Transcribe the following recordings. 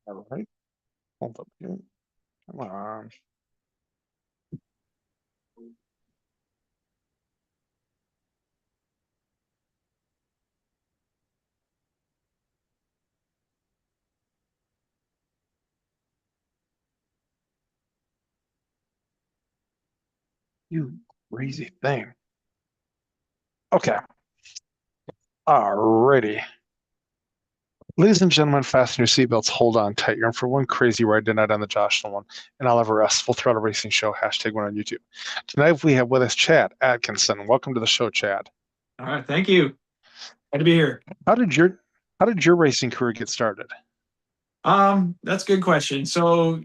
All right. Hold up here. Come on. You crazy thing. Okay. Alrighty. Ladies and gentlemen, fasten your seatbelts. Hold on tight. You're in for one crazy ride tonight on the Josh Nolan and I'll have a restful Throttle Racing Show. #1 on YouTube. Tonight we have with us Chad Atkinson. Welcome to the show, Chad. All right, thank you. Glad to be here. How did your how did your racing career get started? That's a good question. So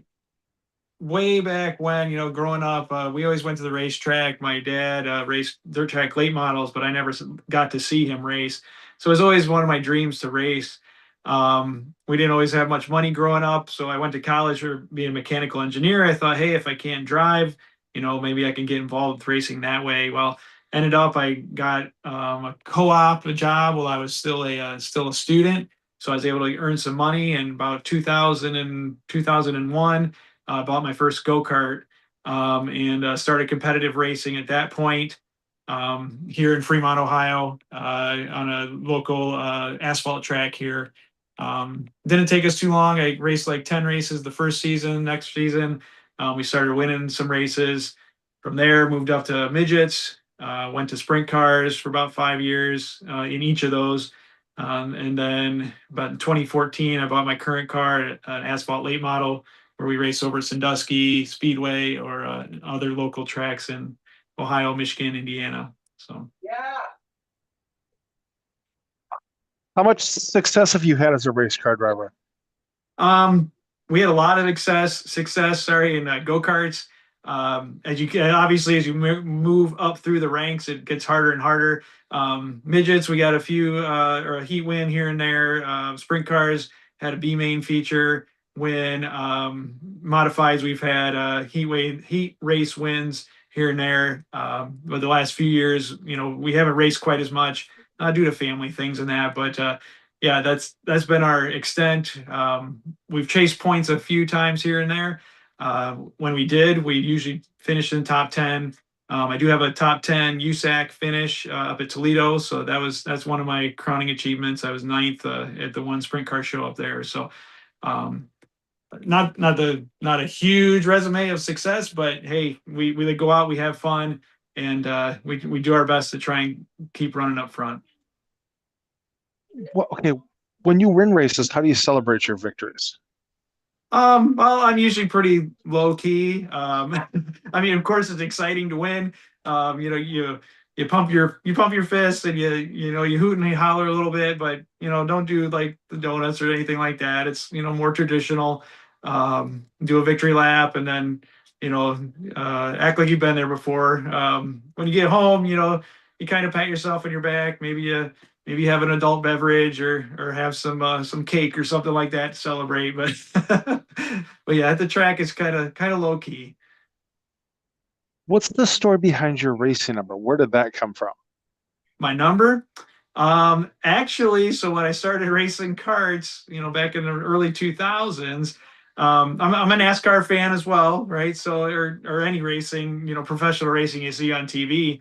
way back when, growing up, we always went to the racetrack. My dad raced dirt track late models, but I never got to see him race. So it was always one of my dreams to race. We didn't always have much money growing up, so I went to college for being a mechanical engineer. I thought, hey, if I can't drive, maybe I can get involved with racing that way. Well, ended up I got a co-op a job while I was still a student. So I was able to earn some money. And about 2000 and 2001, bought my first go-kart, and started competitive racing at that point, here in Fremont, Ohio, on a local asphalt track here. Didn't take us too long. I raced like 10 races the first season. Next season, we started winning some races. From there, moved up to midgets, went to sprint cars for about 5 years in each of those. And then about in 2014, I bought my current car, an asphalt late model, where we race over Sandusky Speedway or other local tracks in Ohio, Michigan, Indiana. So How much success have you had as a race car driver? Um, we had a lot of success, sorry, in go-karts. As you can, obviously, as you move up through the ranks, it gets harder and harder. Midgets, we got a few, or a heat win here and there. Sprint cars had a B main feature. When modifieds, we've had heat race wins here and there. But the last few years, we haven't raced quite as much due to family things and that. But yeah, that's been our extent. We've chased points a few times here and there. When we did, we usually finished in the top 10. I do have a top 10 USAC finish up at Toledo, so that's one of my crowning achievements. I was ninth at the one sprint car show up there. So um, not a huge resume of success, but hey, we go out, we have fun, and we do our best to try and keep running up front. Well, okay, when you win races, how do you celebrate your victories? Well, I'm usually pretty low key. I mean, of course, it's exciting to win. You pump your fists and you hoot and you holler a little bit, but don't do like the donuts or anything like that. It's more traditional. Do a victory lap and then act like you've been there before. When you get home, you kind of pat yourself on your back. Maybe have an adult beverage or have some cake or something like that to celebrate. But but yeah, at the track it's kind of low key. What's the story behind your racing number? Where did that come from? My number, actually, so when I started racing karts, back in the early 2000s, I'm a NASCAR fan as well, right? So or any racing, professional racing you see on TV.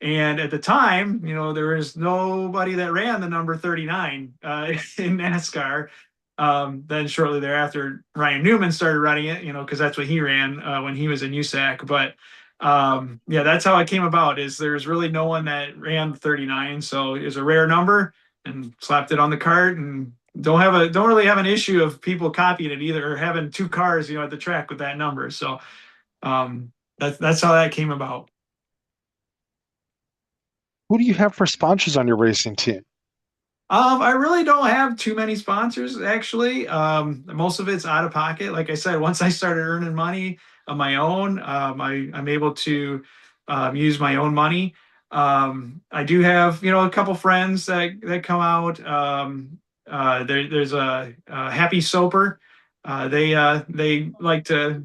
And at the time, there was nobody that ran the number 39 in NASCAR. Then shortly thereafter, Ryan Newman started running it, because that's what he ran when he was in USAC. But yeah, that's how it came about. Is there's really no one that ran 39, so it's a rare number, and slapped it on the cart, and don't really have an issue of people copying it either, or having two cars, at the track with that number. So that's how that came about. Who do you have for sponsors on your racing team? I really don't have too many sponsors actually. Most of it's out of pocket. Like I said, once I started earning money on my own, I'm able to use my own money. I do have, a couple friends that come out. There's a Happy Soper. They like to,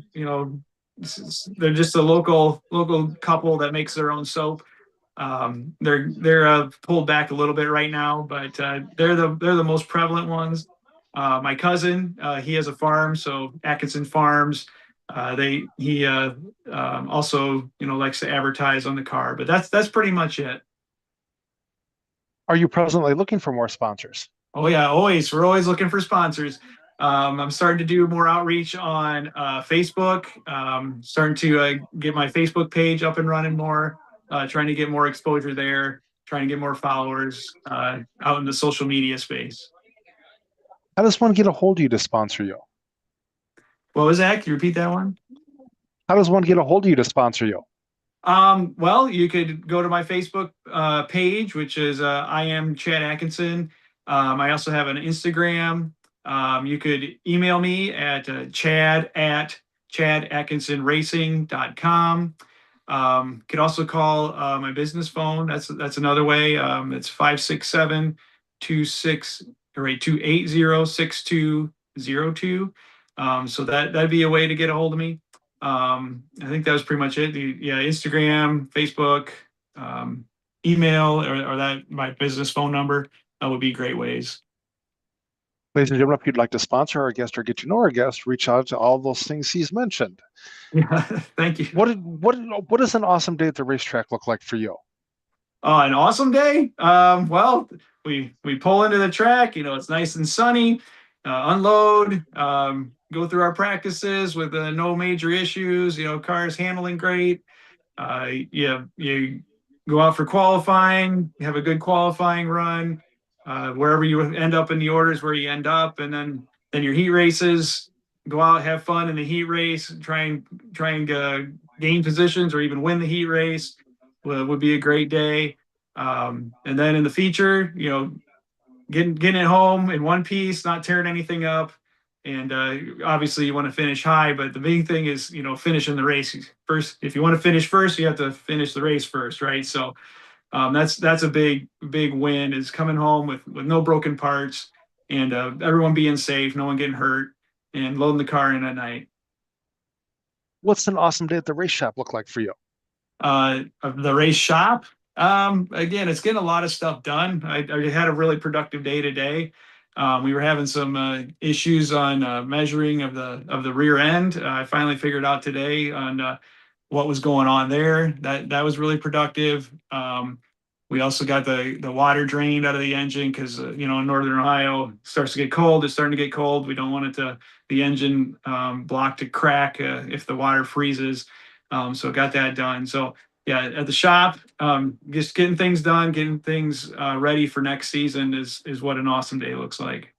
they're just a local couple that makes their own soap. They're pulled back a little bit right now, but they're the most prevalent ones. My cousin, he has a farm, so Atkinson Farms. He also likes to advertise on the car, but that's pretty much it. Are you presently looking for more sponsors? Oh yeah, always. We're always looking for sponsors. I'm starting to do more outreach on Facebook. Starting to get my Facebook page up and running more. Trying to get more exposure there. Trying to get more followers out in the social media space. How does one get a hold of you to sponsor you? What was that? Can you repeat that one? How does one get a hold of you to sponsor you? Well, you could go to my Facebook page, which is I am Chad Atkinson. I also have an Instagram. You could email me at chad@chadatkinsonracing.com. Could also call my business phone. That's another way. It's 567 280 6202. So that'd be a way to get a hold of me. I think that was pretty much it. Yeah, Instagram, Facebook, email, or that my business phone number would be great ways. Ladies and gentlemen, if you'd like to sponsor our guest or get to know our guest, reach out to all those things he's mentioned. Yeah, thank you. What does an awesome day at the racetrack look like for you? An awesome day. Well, we pull into the track. It's nice and sunny. Unload. Go through our practices with no major issues. Cars handling great. You go out for qualifying, have a good qualifying run. Wherever you end up in the orders, where you end up, and then your heat races. Go out, have fun in the heat race, try and gain positions or even win the heat race. Would be a great day. And then in the feature, getting it home in one piece, not tearing anything up. And obviously, you want to finish high, but the big thing is, finishing the race first. If you want to finish first, you have to finish the race first, right? So that's a big win, is coming home with no broken parts, and everyone being safe, no one getting hurt, and loading the car in at night. What's an awesome day at the race shop look like for you? Of the race shop. Again, it's getting a lot of stuff done. I had a really productive day today. We were having some issues on measuring of the rear end. I finally figured out today on what was going on there. That was really productive. We also got the water drained out of the engine because in northern Ohio, it starts to get cold. It's starting to get cold. We don't want the engine block to crack if the water freezes. So got that done. So yeah, at the shop, just getting things done, getting things ready for next season is what an awesome day looks like.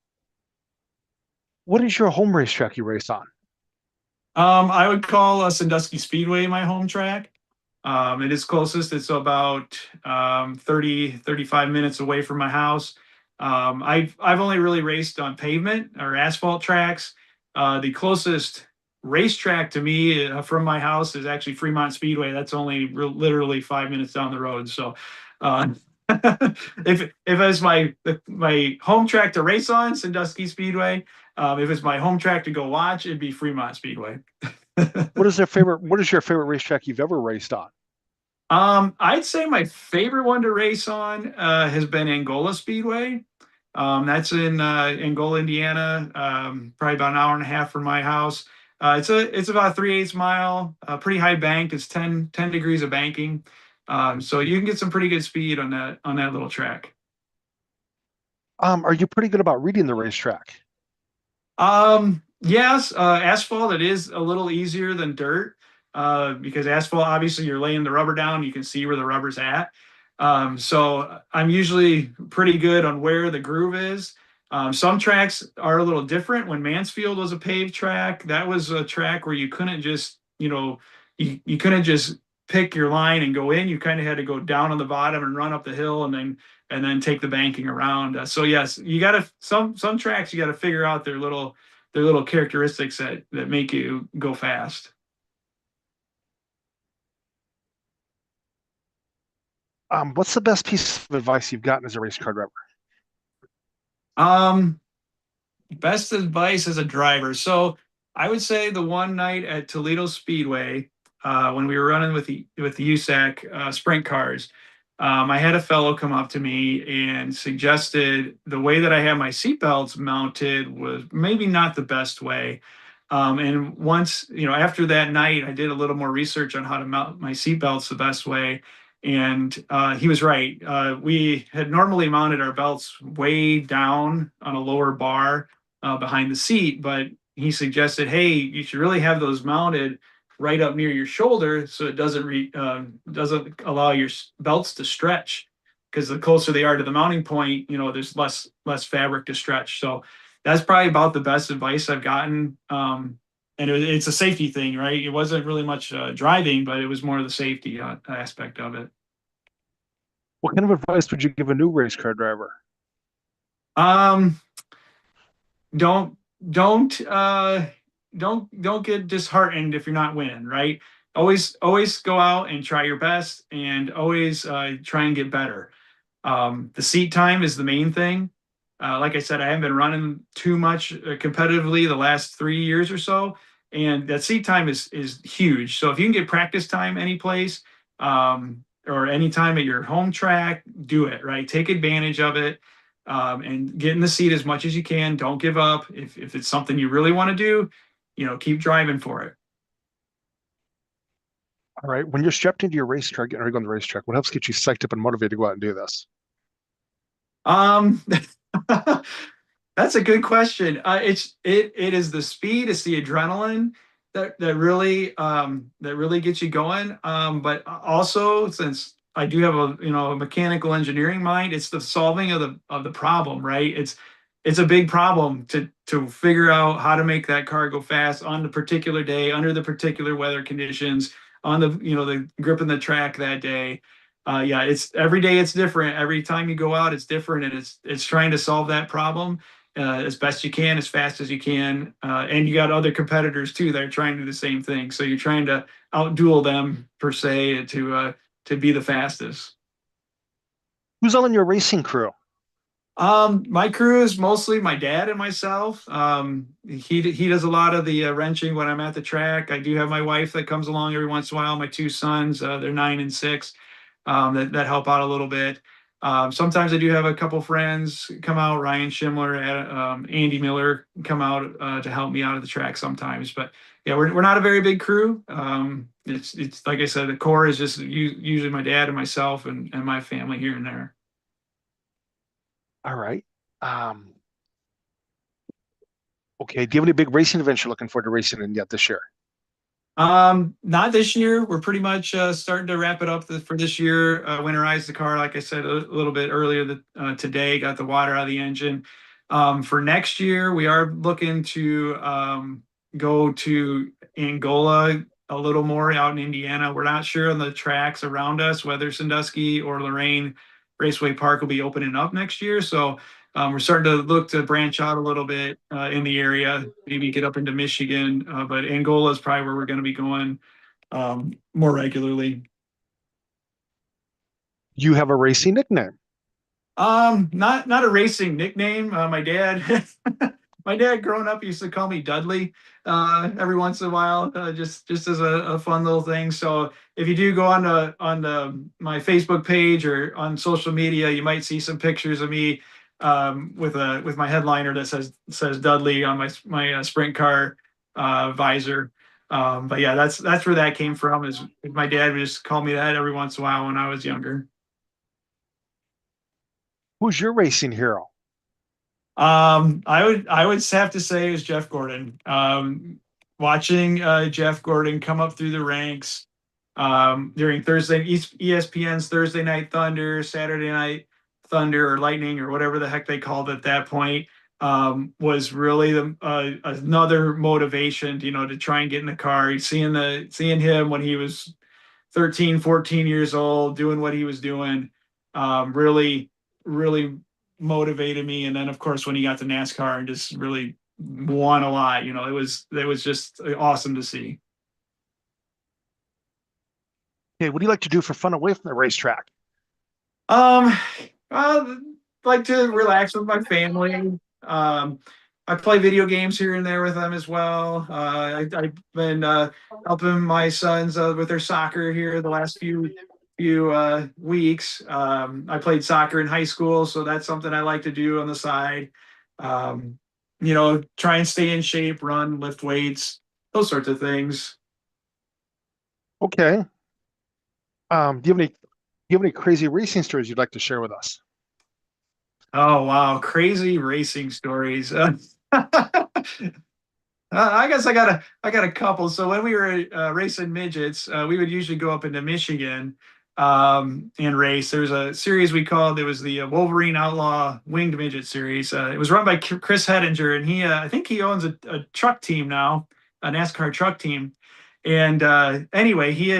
What is your home racetrack you race on? I would call Sandusky Speedway my home track. It is closest. It's about 35 minutes away from my house. I've only really raced on pavement or asphalt tracks. The closest racetrack to me from my house is actually Fremont Speedway. That's only literally 5 minutes down the road. So uh, if it's my home track to race on, Sandusky Speedway. If it's my home track to go watch, it'd be Fremont Speedway. What is your favorite racetrack you've ever raced on? I'd say my favorite one to race on has been Angola Speedway. That's in Angola, Indiana, probably about an hour and a half from my house. It's about 3/8 mile, pretty high bank. It's 10 degrees of banking, so you can get some pretty good speed on that little track. Are you pretty good about reading the racetrack? Yes, asphalt, it is a little easier than dirt because asphalt, obviously, you're laying the rubber down, you can see where the rubber's at. So I'm usually pretty good on where the groove is. Some tracks are a little different. When Mansfield was a paved track, that was a track where you couldn't just, you couldn't just pick your line and go in. You kind of had to go down on the bottom and run up the hill and then take the banking around. So yes, you got to some tracks you got to figure out their little characteristics that make you go fast. What's the best piece of advice you've gotten as a race car driver? Um, Best advice as a driver. So I would say the one night at Toledo Speedway when we were running with the USAC sprint cars. I had a fellow come up to me and suggested the way that I had my seatbelts mounted was maybe not the best way. And once, after that night, I did a little more research on how to mount my seatbelts the best way. And he was right. We had normally mounted our belts way down on a lower bar behind the seat, but he suggested, hey, you should really have those mounted right up near your shoulder so it doesn't allow your belts to stretch, because the closer they are to the mounting point, there's less fabric to stretch. So that's probably about the best advice I've gotten. And it's a safety thing, right? It wasn't really much driving, but it was more the safety aspect of it. What kind of advice would you give a new race car driver? Um, don't don't uh don't get disheartened if you're not winning, right? Always go out and try your best, and always try and get better. The seat time is the main thing. Like I said, I haven't been running too much competitively the last 3 years or so, and that seat time is huge. So if you can get practice time any place, or any time at your home track, do it, right. Take advantage of it, and get in the seat as much as you can. Don't give up. If it's something you really want to do, keep driving for it. All right. When you're strapped into your race car, getting ready to go on the racetrack, what helps get you psyched up and motivated to go out and do this? Um, that's a good question. It is the speed, it's the adrenaline that really gets you going. But also, since I do have a mechanical engineering mind, it's the solving of the problem, right? It's a big problem to figure out how to make that car go fast on the particular day, under the particular weather conditions, on the grip in the track that day. Yeah, it's every day it's different. Every time you go out, it's different, and it's trying to solve that problem as best you can, as fast as you can. And you got other competitors too that are trying to do the same thing. So you're trying to outduel them per se to be the fastest. Who's all in your racing crew? My crew is mostly my dad and myself. He does a lot of the wrenching when I'm at the track. I do have my wife that comes along every once in a while. My two sons, they're 9 and 6, that help out a little bit. Sometimes I do have a couple friends come out. Ryan Schimler, Andy Miller come out to help me out at the track sometimes. But yeah, we're not a very big crew. It's like I said, the core is just usually my dad and myself and my family here and there. All right. Um, okay. Do you have any big racing events you're looking forward to racing in yet this year? Not this year. We're pretty much starting to wrap it up for this year. Winterize the car, like I said a little bit earlier today. Got the water out of the engine. For next year, we are looking to go to Angola a little more out in Indiana. We're not sure on the tracks around us whether Sandusky or Lorraine Raceway Park will be opening up next year. So we're starting to look to branch out a little bit in the area, maybe get up into Michigan, but Angola is probably where we're going to be going more regularly. You have a racing nickname. Not a racing nickname. My dad, my dad growing up used to call me Dudley every once in a while, just as a fun little thing. So if you do go on my Facebook page or on social media, you might see some pictures of me with my headliner that says Dudley on my sprint car visor. But yeah, that's where that came from. Is my dad would just call me that every once in a while when I was younger. Who's your racing hero? I would have to say it was Jeff Gordon. Watching Jeff Gordon come up through the ranks during ESPN's Thursday Night Thunder, Saturday Night Thunder, or Lightning, or whatever the heck they called it at that point, was really another motivation, to try and get in the car. Seeing him when he was 13, 14 years old, doing what he was doing, really, really motivated me. And then, of course, when he got to NASCAR and just really won a lot, it was just awesome to see. Okay, what do you like to do for fun away from the racetrack? Um, I like to relax with my family. I play video games here and there with them as well. I've been helping my sons with their soccer here the last few weeks. I played soccer in high school, so that's something I like to do on the side. Um, try and stay in shape, run, lift weights, those sorts of things. Okay. Do you have any crazy racing stories you'd like to share with us? Oh wow, crazy racing stories. I guess I got a couple. So when we were racing midgets, we would usually go up into Michigan and race. There was a series we called, it was the Wolverine Outlaw Winged Midget Series. It was run by Chris Hedinger, and I think he owns a truck team now, a NASCAR truck team. And anyway, he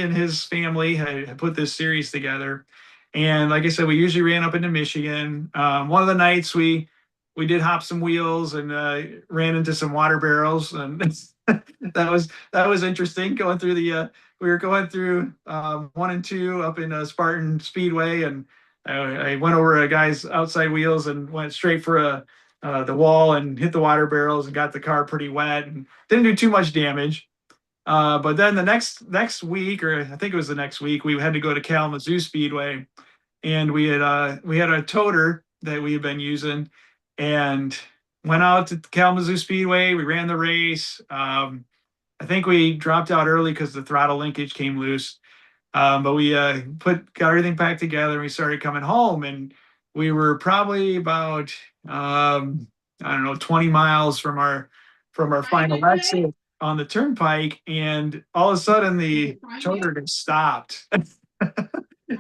and his family had put this series together. And like I said, we usually ran up into Michigan. One of the nights we did hop some wheels and ran into some water barrels, and that was interesting. Going through we were going through 1 and 2 up in Spartan Speedway, and I went over a guy's outside wheels and went straight for the wall and hit the water barrels and got the car pretty wet and didn't do too much damage. But then the next week, or I think it was the next week, we had to go to Kalamazoo Speedway, and we had a toter that we had been using, and went out to Kalamazoo Speedway. We ran the race. I think we dropped out early because the throttle linkage came loose. But we got everything back together, and we started coming home, and we were probably about I don't know, 20 miles from our final exit on the turnpike, and all of a sudden the toter just stopped.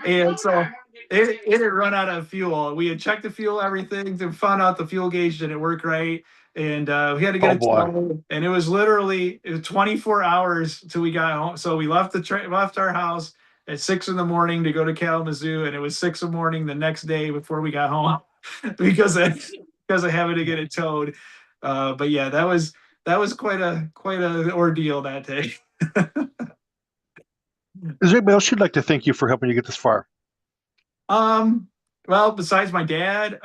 And so it had run out of fuel. We had checked the fuel, everything, to find out the fuel gauge didn't work right. And we had to get Oh it boy. towed. And it was 24 hours till we got home. So we left our house at 6 in the morning to go to Kalamazoo, and it was 6 in the morning the next day before we got home because of having to get it towed. But yeah, that was quite a ordeal that day. Is there anybody else you'd like to thank you for helping you get this far? Um, well, besides my dad,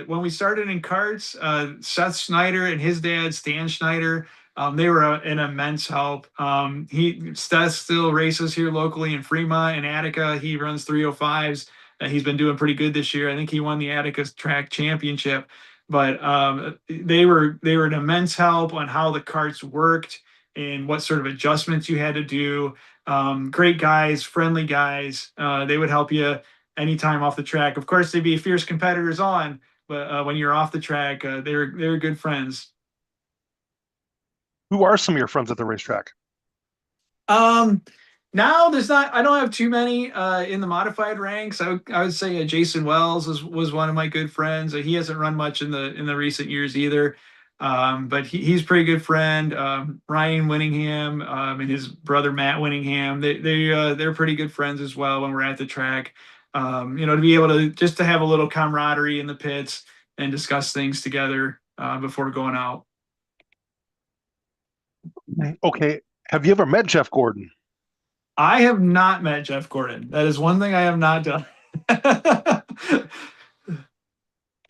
when we started in karts, Seth Schneider and his dad, Stan Schneider, they were an immense help. Seth still races here locally in Fremont and Attica. He runs 305s. He's been doing pretty good this year. I think he won the Attica track championship. But they were an immense help on how the karts worked and what sort of adjustments you had to do. Great guys, friendly guys. They would help you anytime off the track. Of course, they'd be fierce competitors on, but when you're off the track, they were good friends. Who are some of your friends at the racetrack? Um, Now there's not. I don't have too many in the modified ranks. I would say Jason Wells was one of my good friends. He hasn't run much in the recent years either. But he's a pretty good friend. Ryan Winningham and his brother Matt Winningham. They're pretty good friends as well when we're at the track. To be able to just to have a little camaraderie in the pits and discuss things together before going out. Okay. Have you ever met Jeff Gordon? I have not met Jeff Gordon. That is one thing I have not done.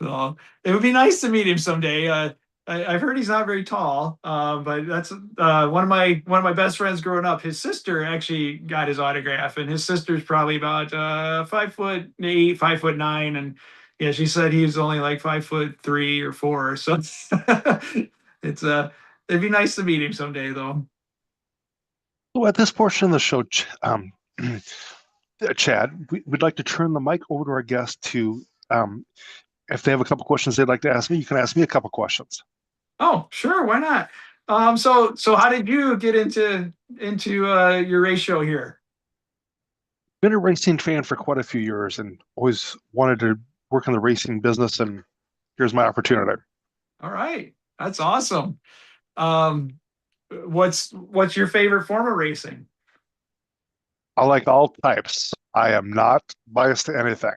So it would be nice to meet him someday. I've heard he's not very tall, but that's one of my best friends growing up. His sister actually got his autograph, and his sister's probably about 5'8", 5'9", and yeah, she said he's only like 5'3" or 4". So it's it'd be nice to meet him someday, though. So at this portion of the show, Chad, we'd like to turn the mic over to our guest to, if they have a couple questions they'd like to ask me, you can ask me a couple questions. Oh, sure, why not? So how did you get into your ratio here? Been a racing fan for quite a few years and always wanted to work in the racing business, and here's my opportunity. All right, that's awesome. Um, what's your favorite form of racing? I like all types. I am not biased to anything.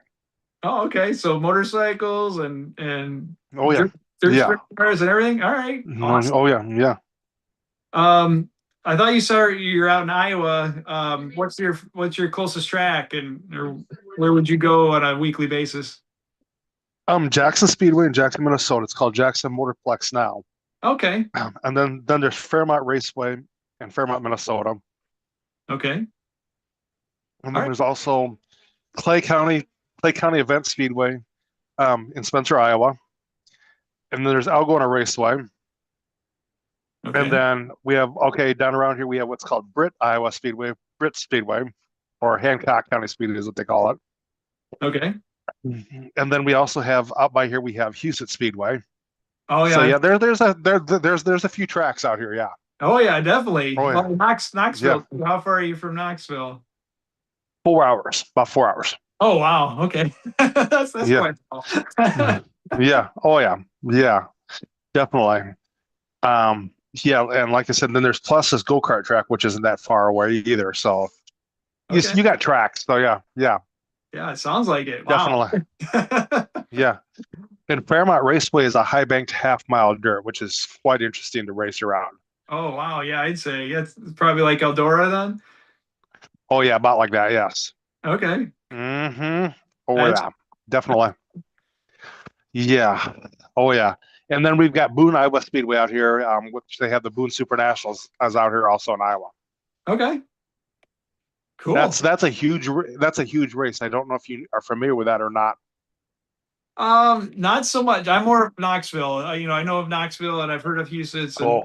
Oh, okay. So motorcycles and Oh yeah, dirt yeah. sprint cars and everything. All right, Mhm. awesome. Oh yeah, yeah. I thought you're out in Iowa. What's your closest track, and or where would you go on a weekly basis? Jackson Speedway in Jackson, Minnesota. It's called Jackson Motorplex now. Okay, And then there's Fairmont Raceway in Fairmont, Minnesota. okay. And All then right. there's also Clay County Event Speedway in Spencer, Iowa. And then there's Algona Raceway. And Okay. then we have, down around here, we have what's called Britt Speedway, or Hancock County Speedway is what they call it. Okay. And then we also have out by here, we have Houston Speedway. Oh So yeah. yeah, there's a few tracks out here. Yeah. Oh yeah, definitely. Oh yeah. Well, Yeah. Knoxville. How far are you from Knoxville? 4 hours, about 4 hours. Oh wow. Okay. That's Yeah. quite small. Yeah. Oh yeah. Yeah. Definitely. Yeah, and like I said, then there's plus this go-kart track, which isn't that far away either. So Okay. you got tracks. So yeah, yeah, Yeah, it sounds like it. Wow. definitely. Yeah. And Fairmont Raceway is a high banked half-mile dirt, which is quite interesting to race around. Oh wow. Yeah, I'd say yeah, it's probably like Eldora then. Oh yeah, about like that, yes. Okay. Mm-hmm. Oh That's yeah, definitely. Yeah. Oh yeah. And then we've got Boone Iowa Speedway out here, which they have the Boone Super Nationals as out here also in Iowa. okay. Cool. That's a huge race. I don't know if you are familiar with that or not. Not so much. I'm more of Knoxville. I know of Knoxville and I've heard of Houston, Oh,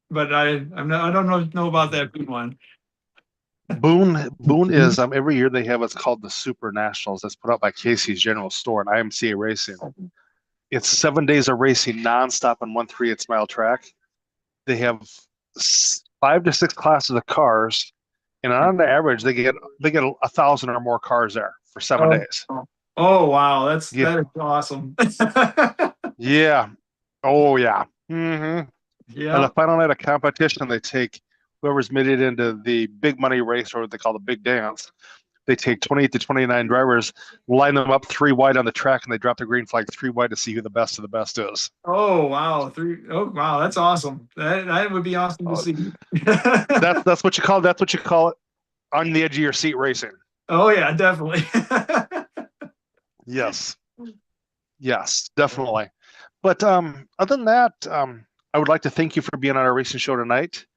but I don't know about that big one. Boone is every year they have what's called the Super Nationals that's put out by Casey's General Store and IMCA Racing. It's 7 days of racing nonstop on 1 3/8 mile track. They have 5 to 6 classes of cars, and on the average they get 1,000 or more cars there for seven Oh, days. oh wow, Yeah, that is awesome. yeah, oh yeah. Mm-hmm. And the Yeah. final night of competition, they take whoever's made it into the big money race, or what they call the big dance. They take 28 to 29 drivers, line them up 3 wide on the track, and they drop the green flag 3 wide to see who the best of the best is. Oh wow, three. Oh wow, that's awesome. That would be awesome to Uh, see. that's what you call it on the edge of your seat racing. Oh yeah, definitely. Yes, yes, definitely. But other than that, I would like to thank you for being on our racing show tonight.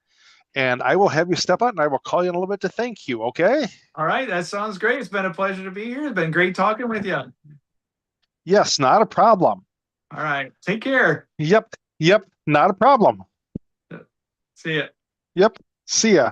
And I will have you step out and I will call you in a little bit to thank you. Okay. All right, that sounds great. It's been a pleasure to be here. It's been great talking with you. Yes, not a problem. All right, take care. Yep. Yep. Not a problem. See ya. Yep. See ya.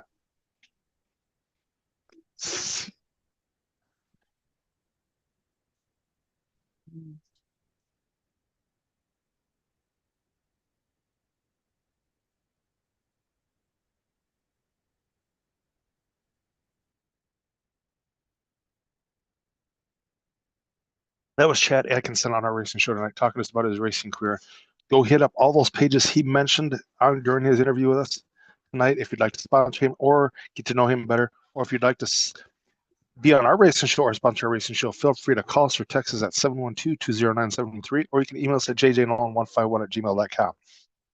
That was Chad Atkinson on our racing show tonight, talking to us about his racing career. Go hit up all those pages he mentioned during his interview with us tonight if you'd like to sponsor him or get to know him better, or if you'd like to be on our racing show or sponsor a racing show, feel free to call us or text us at 712-209-713, or you can email us at jjnolan151@gmail.com.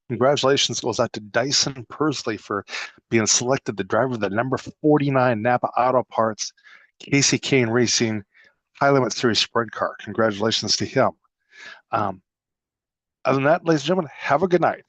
Congratulations goes out to Dyson Persley for being selected the driver of the number 49 Napa Auto Parts Casey Kane Racing High Limit Series Sprint Car. Congratulations to him. Other than that, ladies and gentlemen, have a good night.